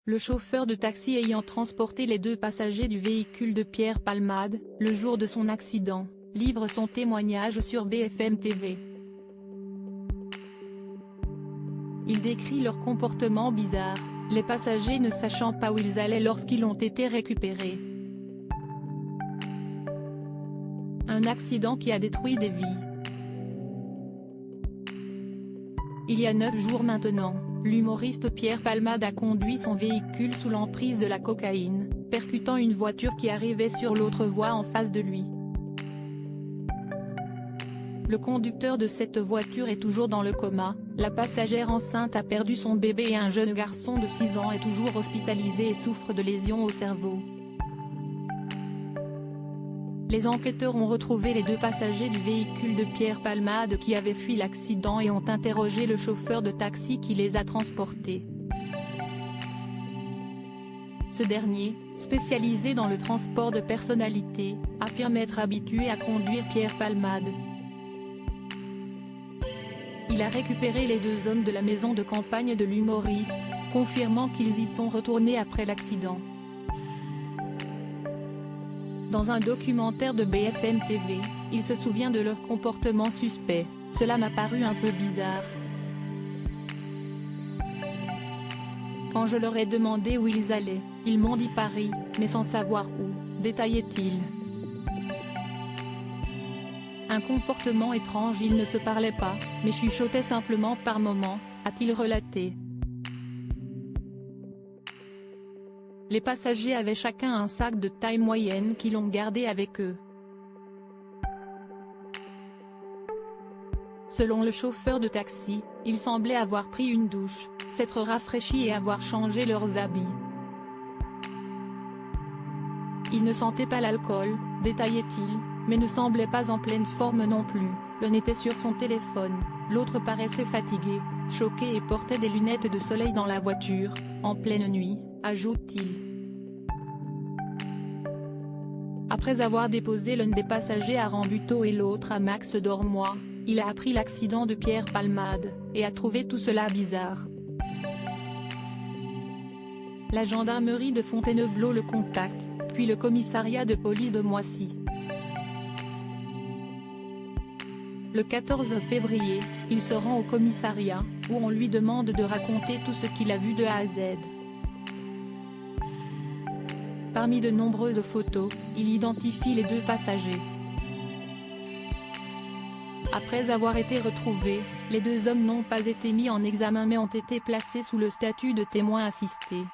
Le chauffeur de taxi ayant transporté les 2 passagers du véhicule de Pierre Palmade, le jour de son accident, livre son témoignage sur BFM TV. Il décrit leur comportement bizarre, les passagers ne sachant pas où ils allaient lorsqu'ils ont été récupérés. Un accident qui a détruit des vies. Il y a 9 jours maintenant, l'humoriste Pierre Palmade a conduit son véhicule sous l'emprise de la cocaïne, percutant une voiture qui arrivait sur l'autre voie en face de lui. Le conducteur de cette voiture est toujours dans le coma, la passagère enceinte a perdu son bébé et un jeune garçon de 6 ans est toujours hospitalisé et souffre de lésions au cerveau. Les enquêteurs ont retrouvé les 2 passagers du véhicule de Pierre Palmade qui avaient fui l'accident et ont interrogé le chauffeur de taxi qui les a transportés. Ce dernier, spécialisé dans le transport de personnalités, affirme être habitué à conduire Pierre Palmade. Il a récupéré les 2 hommes de la maison de campagne de l'humoriste, confirmant qu'ils y sont retournés après l'accident. Dans un documentaire de BFM TV, il se souvient de leur comportement suspect. Cela m'a paru un peu bizarre. Quand je leur ai demandé où ils allaient, ils m'ont dit Paris, mais sans savoir où, détaillait-il. Un comportement étrange, ils ne se parlaient pas, mais chuchotaient simplement par moments, a-t-il relaté. Les passagers avaient chacun un sac de taille moyenne qu'ils ont gardé avec eux. Selon le chauffeur de taxi, ils semblaient avoir pris une douche, s'être rafraîchis et avoir changé leurs habits. Ils ne sentaient pas l'alcool, détaillait-il, mais ne semblaient pas en pleine forme non plus. L'un était sur son téléphone, l'autre paraissait fatigué, choqué et portait des lunettes de soleil dans la voiture, en pleine nuit, ajoute-t-il. Après avoir déposé l'un des passagers à Rambuteau et l'autre à Max d'Ormois, il a appris l'accident de Pierre Palmade, et a trouvé tout cela bizarre. La gendarmerie de Fontainebleau le contacte, puis le commissariat de police de Moissy. Le 14 février, il se rend au commissariat, où on lui demande de raconter tout ce qu'il a vu de A à Z. Parmi de nombreuses photos, il identifie les 2 passagers. Après avoir été retrouvés, les 2 hommes n'ont pas été mis en examen mais ont été placés sous le statut de témoins assistés.